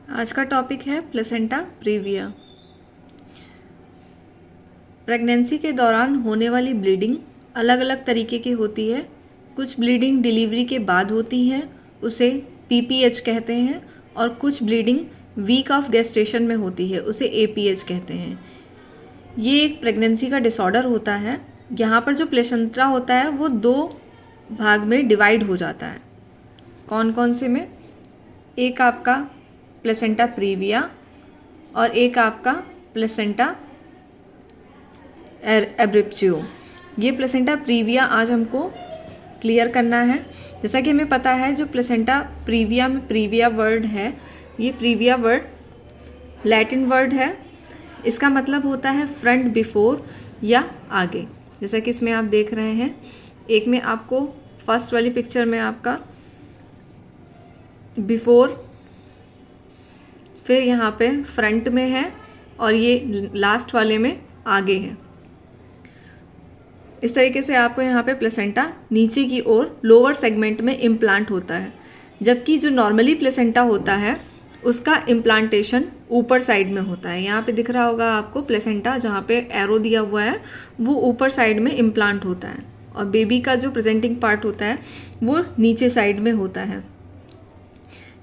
आज का टॉपिक है प्लेसेंटा प्रीविया। प्रेगनेंसी के दौरान होने वाली ब्लीडिंग अलग अलग तरीके की होती है। कुछ ब्लीडिंग डिलीवरी के बाद होती है, उसे पीपीएच कहते हैं, और कुछ ब्लीडिंग वीक ऑफ गेस्टेशन में होती है, उसे एपीएच कहते हैं। ये एक प्रेगनेंसी का डिसऑर्डर होता है। यहाँ पर जो प्लेसेंटा होता है वो दो भाग में डिवाइड हो जाता है। कौन कौन से में? एक आपका प्लेसेंटा प्रीविया और एक आपका प्लेसेंटा एब्रिप्चियो। ये प्लेसेंटा प्रीविया आज हमको क्लियर करना है। जैसा कि हमें पता है जो प्लेसेंटा प्रीविया में प्रीविया वर्ड है, ये प्रीविया वर्ड लैटिन वर्ड है। इसका मतलब होता है फ्रंट, बिफोर या आगे। जैसा कि इसमें आप देख रहे हैं, एक में आपको फर्स्ट वाली पिक्चर में आपका बिफोर, फिर यहाँ पे फ्रंट में है और ये लास्ट वाले में आगे है। इस तरीके से आपको यहाँ पे प्लेसेंटा नीचे की ओर लोअर सेगमेंट में इम्प्लांट होता है, जबकि जो नॉर्मली प्लेसेंटा होता है उसका इम्प्लांटेशन ऊपर साइड में होता है। यहाँ पे दिख रहा होगा आपको प्लेसेंटा, जहाँ पे एरो दिया हुआ है वो ऊपर साइड में इम्प्लांट होता है, और बेबी का जो प्रेजेंटिंग पार्ट होता है वो नीचे साइड में होता है,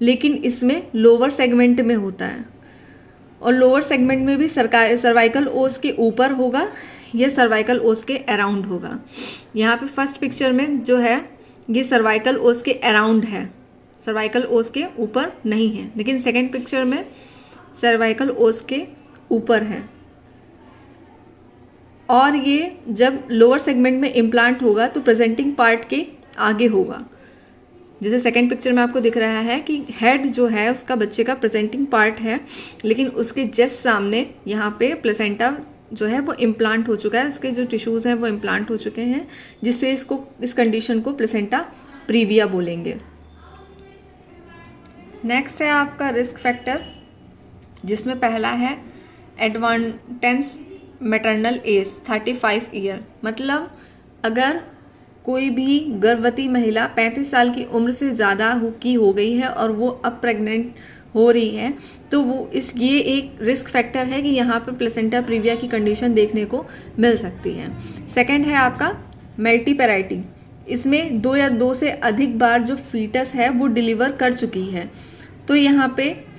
लेकिन इसमें लोअर सेगमेंट में होता है। और लोअर सेगमेंट में भी सर्वाइकल ओस के ऊपर होगा या सर्वाइकल ओस के अराउंड होगा। यहाँ पे फर्स्ट पिक्चर में जो है ये सर्वाइकल ओस के अराउंड है, सर्वाइकल ओस के ऊपर नहीं है, लेकिन सेकंड पिक्चर में सर्वाइकल ओस के ऊपर है। और ये जब लोअर सेगमेंट में इम्प्लांट होगा तो प्रेजेंटिंग पार्ट के आगे होगा। जैसे सेकंड पिक्चर में आपको दिख रहा है कि हेड जो है उसका बच्चे का प्रेजेंटिंग पार्ट है, लेकिन उसके जस्ट सामने यहाँ पे प्लेसेंटा जो है वो इम्प्लांट हो चुका है, इसके जो टिश्यूज़ हैं वो इम्प्लांट हो चुके हैं, जिससे इस कंडीशन को प्लेसेंटा प्रीविया बोलेंगे। नेक्स्ट है आपका रिस्क फैक्टर, जिसमें पहला है एडवांटेंस मैटरनल एज 35 ईयर। मतलब अगर कोई भी गर्भवती महिला 35 साल की उम्र से ज़्यादा की हो गई है और वो अब प्रेग्नेंट हो रही है, तो वो ये एक रिस्क फैक्टर है कि यहाँ पे प्लेसेंटा प्रीविया की कंडीशन देखने को मिल सकती है। सेकंड है आपका मल्टीपैरिटी। इसमें 2 या 2 से अधिक बार जो फीटस है वो डिलीवर कर चुकी है, तो यहाँ पे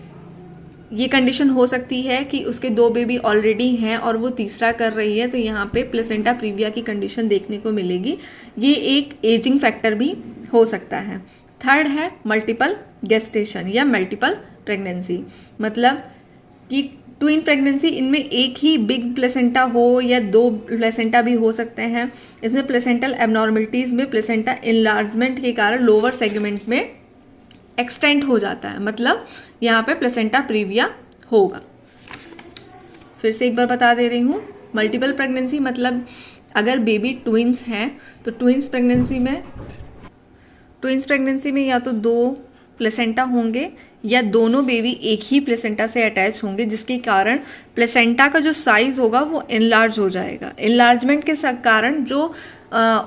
ये कंडीशन हो सकती है कि उसके 2 बेबी ऑलरेडी हैं और वो तीसरा कर रही है, तो यहाँ पे प्लेसेंटा प्रीविया की कंडीशन देखने को मिलेगी। ये एक एजिंग फैक्टर भी हो सकता है। थर्ड है मल्टीपल गेस्टेशन या मल्टीपल प्रेगनेंसी। मतलब कि ट्विन प्रेगनेंसी, इनमें एक ही बिग प्लेसेंटा हो या 2 प्लेसेंटा भी हो सकते हैं। इसमें प्लेसेंटल एबनॉर्मलिटीज में प्लेसेंटा इनलार्जमेंट के कारण लोअर सेगमेंट में एक्सटेंड हो जाता है, मतलब यहाँ पे प्लेसेंटा प्रीविया होगा। फिर से एक बार बता दे रही हूँ, मल्टीपल प्रेगनेंसी मतलब अगर बेबी ट्विंस हैं तो ट्विंस प्रेगनेंसी में या तो 2 प्लेसेंटा होंगे या दोनों बेबी एक ही प्लेसेंटा से अटैच होंगे, जिसके कारण प्लेसेंटा का जो साइज होगा वो इनलार्ज हो जाएगा। इनलार्जमेंट के कारण जो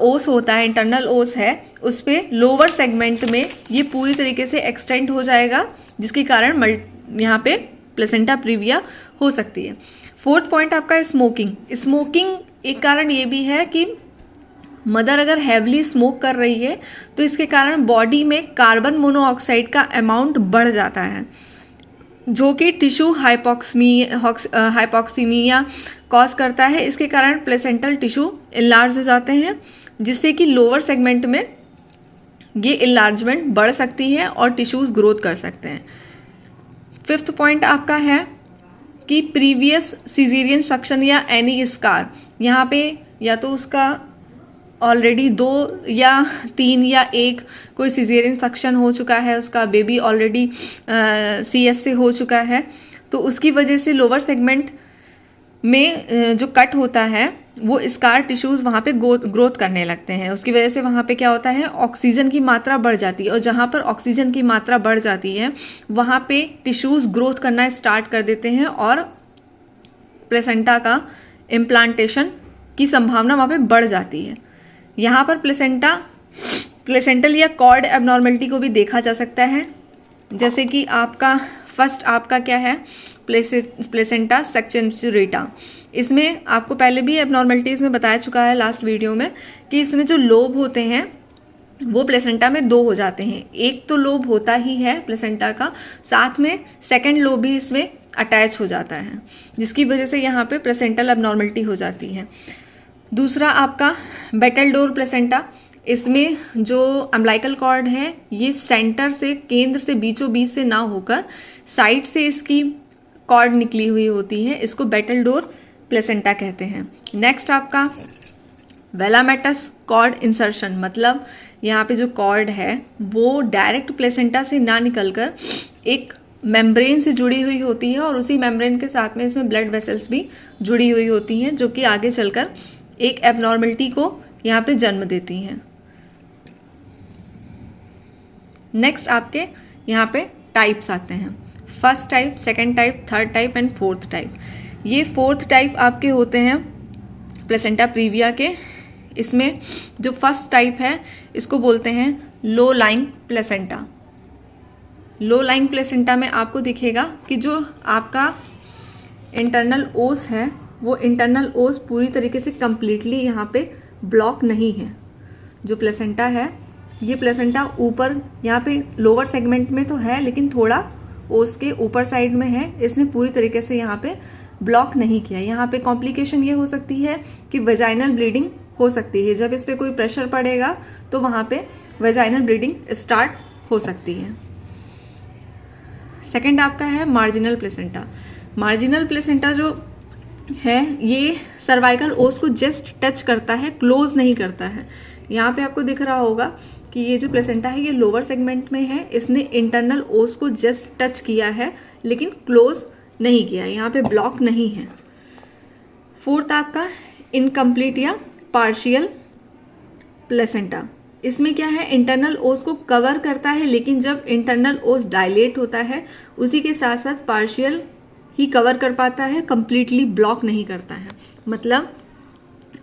ओस होता है, इंटरनल ओस है, उस पर लोअर सेगमेंट में ये पूरी तरीके से एक्सटेंड हो जाएगा, जिसके कारण यहाँ पे प्लेसेंटा प्रीविया हो सकती है। फोर्थ पॉइंट आपका स्मोकिंग। स्मोकिंग एक कारण ये भी है कि मदर अगर हैवली स्मोक कर रही है तो इसके कारण बॉडी में कार्बन मोनोऑक्साइड का अमाउंट बढ़ जाता है, जो कि टिश्यू हाइपॉक्सीमिया कॉज करता है। इसके कारण प्लेसेंटल टिश्यू इनलार्ज हो जाते हैं, जिससे कि लोअर सेगमेंट में ये इनलार्जमेंट बढ़ सकती है और टिश्यूज ग्रोथ कर सकते हैं। फिफ्थ पॉइंट आपका है कि प्रीवियस सिजेरियन सेक्शन या एनी स्कार। यहाँ पे या तो उसका ऑलरेडी 2 या 3 या 1 कोई सिजेरियन सेक्शन हो चुका है, उसका बेबी ऑलरेडी CS से हो चुका है, तो उसकी वजह से लोअर सेगमेंट में जो कट होता है वो स्कार टिश्यूज़ वहाँ पे ग्रोथ करने लगते हैं। उसकी वजह से वहाँ पे क्या होता है, ऑक्सीजन की मात्रा बढ़ जाती है, और जहाँ पर ऑक्सीजन की मात्रा बढ़ जाती है वहाँ पे टिश्यूज़ ग्रोथ करना स्टार्ट कर देते हैं और प्लेसेंटा का इम्प्लांटेशन की संभावना वहाँ पे बढ़ जाती है। यहाँ पर प्लेसेंटल या कॉर्ड एबनॉर्मलिटी को भी देखा जा सकता है, जैसे कि आपका फर्स्ट आपका क्या है, प्लेसेंटा सेक्चुरेटा। इसमें आपको पहले भी एबनॉर्मलिटीज़ में बताया चुका है लास्ट वीडियो में कि इसमें जो लोब होते हैं वो प्लेसेंटा में 2 हो जाते हैं। एक तो लोब होता ही है प्लेसेंटा का, साथ में सेकंड लोब भी इसमें अटैच हो जाता है, जिसकी वजह से यहाँ पे प्लेसेंटल एबनॉर्मलिटी हो जाती है। दूसरा आपका बेटलडोर प्लेसेंटा, इसमें जो अम्बिलिकल कॉर्ड है ये सेंटर से, केंद्र से बीचों बीच से ना होकर साइड से इसकी कॉर्ड निकली हुई होती है, इसको बेटलडोर प्लेसेंटा कहते हैं। नेक्स्ट आपका वेलामेटस कॉर्ड इंसर्शन, मतलब यहाँ पे जो कॉर्ड है वो डायरेक्ट प्लेसेंटा से ना निकलकर एक मेम्ब्रेन से जुड़ी हुई होती है और उसी मेम्ब्रेन के साथ में इसमें ब्लड वेसल्स भी जुड़ी हुई होती हैं, जो कि आगे चलकर एक एबनॉर्मलिटी को यहाँ पे जन्म देती हैं। नेक्स्ट आपके यहाँ पे टाइप्स आते हैं, first type, second type, third type and fourth type. ये फोर्थ टाइप आपके होते हैं प्लेसेंटा प्रीविया के। इसमें जो फर्स्ट टाइप है इसको बोलते हैं low lying placenta. Low lying placenta में आपको दिखेगा कि जो आपका इंटरनल ओस है वो इंटरनल ओस पूरी तरीके से कंप्लीटली यहाँ पे ब्लॉक नहीं है। जो प्लेसेंटा है ये प्लेसेंटा ऊपर यहाँ पे लोअर सेगमेंट में तो है, लेकिन थोड़ा ओस के ऊपर साइड में है, इसने पूरी तरीके से यहाँ पे ब्लॉक नहीं किया। यहाँ पे कॉम्प्लिकेशन ये हो सकती है कि वेजाइनल ब्लीडिंग हो सकती है। जब इस पे कोई प्रेशर पड़ेगा तो वहाँ पे वेजाइनल ब्लीडिंग स्टार्ट हो सकती है। सेकंड आपका है मार्जिनल प्लेसेंटा। मार्जिनल प्लेसेंटा जो है ये सर्वाइकल ओस को जस्ट टच करता है, क्लोज नहीं करता है। यहाँ पे आपको दिख रहा होगा कि ये जो प्लेसेंटा है ये लोअर सेगमेंट में है, इसने इंटरनल ओस को जस्ट टच किया है लेकिन क्लोज नहीं किया, यहाँ पे ब्लॉक नहीं है। फोर्थ आपका इनकम्प्लीट या पार्शियल प्लेसेंटा। इसमें क्या है, इंटरनल ओस को कवर करता है, लेकिन जब इंटरनल ओस डायलेट होता है उसी के साथ साथ पार्शियल ही कवर कर पाता है, कंप्लीटली ब्लॉक नहीं करता है। मतलब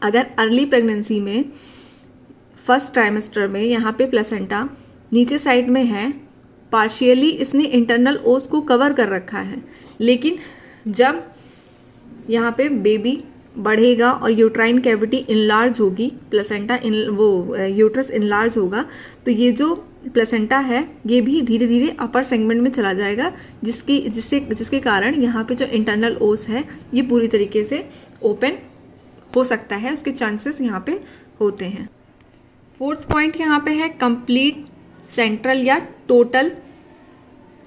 अगर अर्ली प्रेगनेंसी में फर्स्ट ट्राइमेस्टर में यहाँ पे प्लेसेंटा नीचे साइड में है, पार्शियली इसने इंटरनल ओस को कवर कर रखा है, लेकिन जब यहाँ पे बेबी बढ़ेगा और यूट्राइन कैविटी इनलार्ज होगी, प्लेसेंटा यूट्रस इनलार्ज होगा, तो ये जो प्लेसेंटा है ये भी धीरे धीरे अपर सेगमेंट में चला जाएगा, जिसके कारण यहाँ पे जो इंटरनल ओस है ये पूरी तरीके से ओपन हो सकता है, उसके चांसेस यहाँ पे होते हैं। फोर्थ पॉइंट यहाँ पे है कंप्लीट सेंट्रल या टोटल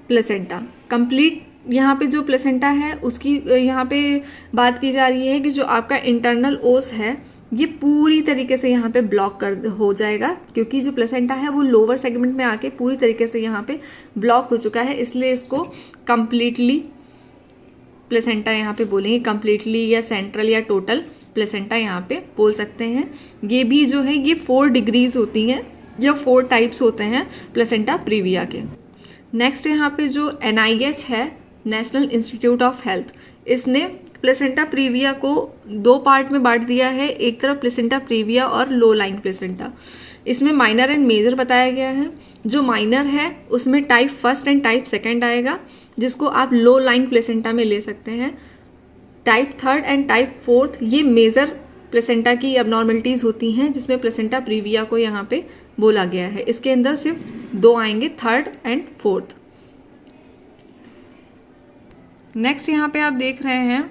प्लेसेंटा। कंप्लीट यहाँ पे जो प्लेसेंटा है उसकी यहाँ पे बात की जा रही है कि जो आपका इंटरनल ओस है ये पूरी तरीके से यहाँ पे ब्लॉक हो जाएगा, क्योंकि जो प्लेसेंटा है वो लोअर सेगमेंट में आके पूरी तरीके से यहाँ पे ब्लॉक हो चुका है, इसलिए इसको कंप्लीटली प्लेसेंटा यहाँ पे बोलेंगे, कंप्लीटली या सेंट्रल या टोटल प्लेसेंटा यहाँ पे बोल सकते हैं। ये भी जो है ये 4 डिग्रीज होती हैं या 4 टाइप्स होते हैं प्लेसेंटा प्रीविया के। नेक्स्ट यहाँ पे जो NIH है, नेशनल इंस्टीट्यूट ऑफ हेल्थ, इसने प्लेसेंटा प्रीविया को 2 पार्ट में बांट दिया है। एक तरफ प्लेसेंटा प्रीविया और लो लाइन प्लेसेंटा। इसमें माइनर एंड मेजर बताया गया है। जो माइनर है उसमें type first and type second आएगा, जिसको आप लो लाइन प्लेसेंटा में ले सकते हैं। Type third and type fourth ये मेजर प्लेसेंटा की एबनॉर्मलिटीज़ होती हैं, जिसमें प्लेसेंटा प्रीविया को यहाँ पे बोला गया है। इसके अंदर सिर्फ 2 आएंगे, थर्ड एंड फोर्थ। नेक्स्ट यहाँ पे आप देख रहे हैं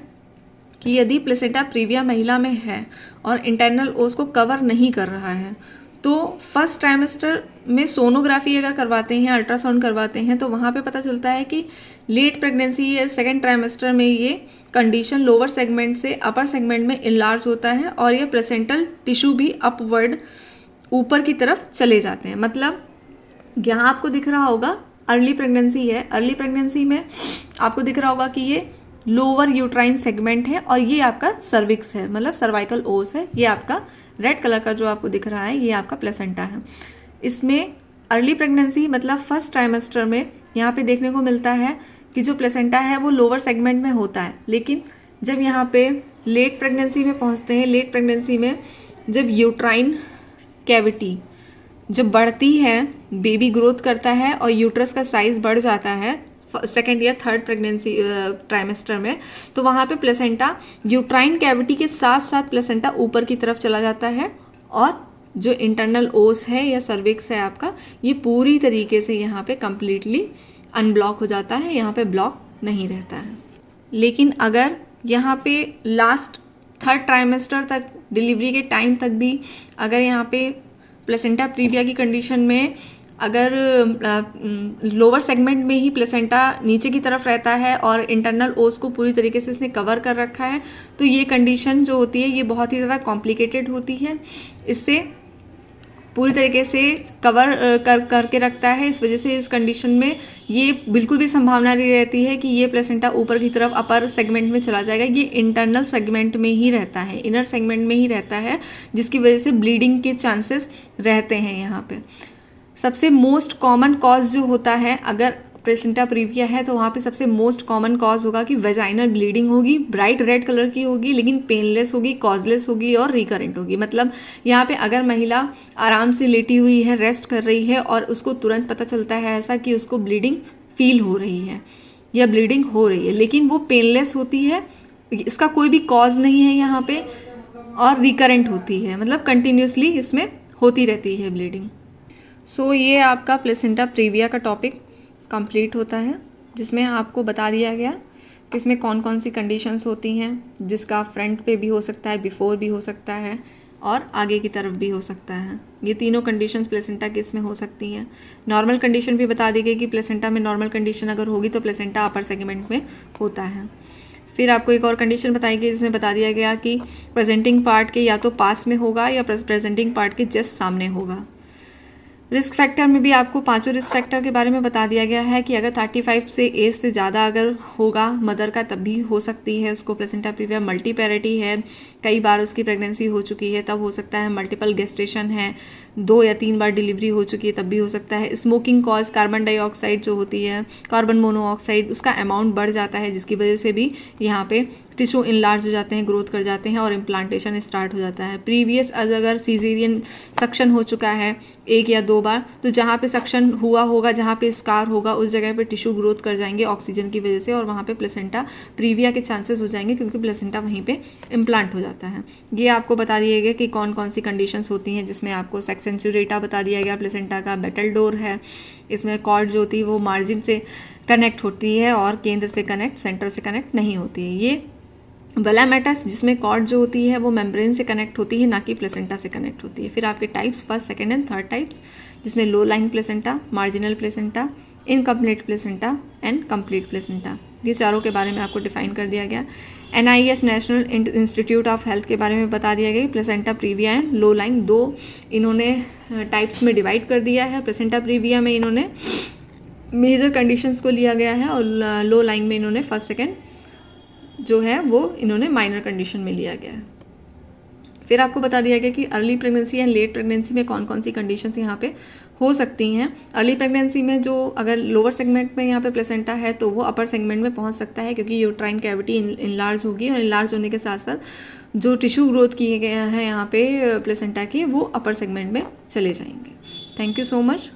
कि यदि प्लेसेंटा प्रीविया महिला में है और इंटरनल ओस को कवर नहीं कर रहा है, तो फर्स्ट ट्राइमेस्टर में सोनोग्राफी अगर करवाते हैं, अल्ट्रासाउंड करवाते हैं, तो वहाँ पे पता चलता है कि लेट प्रेगनेंसी या सेकेंड ट्राइमेस्टर में ये कंडीशन लोअर सेगमेंट से अपर सेगमेंट में इनलार्ज होता है और ये प्लेसेंटल टिश्यू भी अपवर्ड ऊपर की तरफ चले जाते हैं। मतलब यहाँ आपको दिख रहा होगा अर्ली प्रेगनेंसी है, अर्ली प्रेगनेंसी में आपको दिख रहा होगा कि ये लोअर यूट्राइन सेगमेंट है और ये आपका सर्विक्स है, मतलब सर्वाइकल ओस है। ये आपका रेड कलर का जो आपको दिख रहा है ये आपका प्लेसेंटा है। इसमें अर्ली प्रेगनेंसी मतलब फर्स्ट ट्राइमेस्टर में यहाँ पे देखने को मिलता है कि जो प्लेसेंटा है वो लोअर सेगमेंट में होता है, लेकिन जब यहाँ पे लेट प्रेगनेंसी में पहुँचते हैं, लेट प्रेगनेंसी में जब यूट्राइन कैविटी जब बढ़ती है, बेबी ग्रोथ करता है और यूट्रस का साइज बढ़ जाता है, सेकेंड या थर्ड प्रेगनेंसी ट्राइमेस्टर में, तो वहाँ पे प्लेसेंटा यूट्राइन कैविटी के साथ साथ प्लेसेंटा ऊपर की तरफ चला जाता है और जो इंटरनल ओस है या सर्विक्स है आपका, ये पूरी तरीके से यहाँ पे कंप्लीटली अनब्लॉक हो जाता है, यहाँ पे ब्लॉक नहीं रहता है। लेकिन अगर यहाँ पे लास्ट थर्ड ट्राइमेस्टर तक, डिलीवरी के टाइम तक भी अगर यहाँ पे प्लेसेंटा प्रीविया की कंडीशन में अगर लोअर सेगमेंट में ही प्लेसेंटा नीचे की तरफ रहता है और इंटरनल ओस को पूरी तरीके से इसने कवर कर रखा है, तो ये कंडीशन जो होती है ये बहुत ही ज़्यादा कॉम्प्लिकेटेड होती है। इससे पूरी तरीके से कवर करके रखता है, इस वजह से इस कंडीशन में ये बिल्कुल भी संभावना नहीं रहती है कि ये प्लेसेंटा ऊपर की तरफ अपर सेगमेंट में चला जाएगा। ये इंटरनल सेगमेंट में ही रहता है, इनर सेगमेंट में ही रहता है, जिसकी वजह से ब्लीडिंग के चांसेस रहते हैं। यहाँ पे सबसे मोस्ट कॉमन कॉज जो होता है, अगर प्लेसेंटा प्रीविया है तो वहाँ पे सबसे मोस्ट कॉमन कॉज होगा कि वेजाइनल ब्लीडिंग होगी, ब्राइट रेड कलर की होगी, लेकिन पेनलेस होगी, कॉजलेस होगी और रिकरेंट होगी। मतलब यहाँ पे अगर महिला आराम से लेटी हुई है, रेस्ट कर रही है और उसको तुरंत पता चलता है ऐसा कि उसको ब्लीडिंग फील हो रही है या ब्लीडिंग हो रही है, लेकिन वो पेनलेस होती है, इसका कोई भी कॉज नहीं है यहाँ पे, और रिकरेंट होती है, मतलब कंटिन्यूसली इसमें होती रहती है ब्लीडिंग। सो ये आपका प्लेसेंटा प्रीविया का टॉपिक कंप्लीट होता है, जिसमें आपको बता दिया गया कि इसमें कौन कौन सी कंडीशंस होती हैं, जिसका फ्रंट पे भी हो सकता है, बिफोर भी हो सकता है और आगे की तरफ भी हो सकता है। ये तीनों कंडीशंस प्लेसेंटा के इसमें हो सकती हैं। नॉर्मल कंडीशन भी बता दी गई कि प्लेसेंटा में नॉर्मल कंडीशन अगर होगी तो प्लेसेंटा अपर सेगमेंट में होता है। फिर आपको एक और कंडीशन बताई गई जिसमें बता दिया गया कि प्रेजेंटिंग पार्ट के या तो पास में होगा या प्रेजेंटिंग पार्ट के जस्ट सामने होगा। रिस्क फैक्टर में भी आपको पांचों रिस्क फैक्टर के बारे में बता दिया गया है कि अगर 35 से एज से ज़्यादा अगर होगा मदर का, तब भी हो सकती है उसको प्लेसेंटा प्रीविया। मल्टीपैरिटी है, कई बार उसकी प्रेगनेंसी हो चुकी है तब हो सकता है। मल्टीपल गेस्टेशन है, 2 या 3 बार डिलीवरी हो चुकी है तब भी हो सकता है। स्मोकिंग कॉज कार्बन डाइऑक्साइड जो होती है, कार्बन मोनोऑक्साइड, उसका अमाउंट बढ़ जाता है, जिसकी वजह से भी यहाँ पे टिश्यू इनलार्ज हो जाते हैं, ग्रोथ कर जाते हैं और इम्प्लांटेशन स्टार्ट हो जाता है। प्रीवियस अगर सीजेरियन सक्शन हो चुका है 1 या 2 बार, तो जहाँ पे सक्शन हुआ होगा, जहाँ पे स्कार होगा, उस जगह पे टिश्यू ग्रोथ कर जाएंगे ऑक्सीजन की वजह से और वहाँ पे प्लेसेंटा प्रीविया के चांसेस हो जाएंगे, क्योंकि प्लेसेंटा वहीं पे इम्प्लांट हो जाता है। ये आपको बता दिया गया कि कौन कौन सी कंडीशंस होती हैं, जिसमें आपको सेक्स सेंचुरेटा बता दिया गया प्लेसेंटा का। बेटल डोर है, इसमें कॉर्ड जो होती है वो मार्जिन से कनेक्ट होती है और केंद्र से कनेक्ट, सेंटर से कनेक्ट नहीं होती है। ये वेलामेटस, जिसमें कॉर्ड जो होती है वो मेम्ब्रेन से कनेक्ट होती है, ना कि प्लेसेंटा से कनेक्ट होती है। फिर आपके types, first, second and third types, जिसमें low lying placenta, marginal placenta, incomplete placenta and complete placenta, ये चारों के बारे में आपको डिफाइन कर दिया गया। NIH national institute of health के बारे में बता दिया गया। Placenta previa and low line 2 इन्होंने टाइप्स में डिवाइड कर दिया है। प्लेसेंटा प्रीविया में इन्होंने मेजर कंडीशंस को लिया गया है और लो लाइन में इन्होंने फर्स्ट सेकंड जो है वो इन्होंने माइनर कंडीशन में लिया गया है। फिर आपको बता दिया गया कि early pregnancy and let pregnancy में कौन कौन सी कंडीशंस यहाँ पे हो सकती हैं। अर्ली प्रेगनेंसी में जो अगर लोअर सेगमेंट में यहाँ पे प्लेसेंटा है तो वो अपर सेगमेंट में पहुँच सकता है, क्योंकि यूट्राइन कैविटी इनलार्ज होगी और इनलार्ज होने के साथ साथ जो टिश्यू ग्रोथ किए गए हैं यहाँ पे प्लेसेंटा के, वो अपर सेगमेंट में चले जाएंगे। Thank you so much.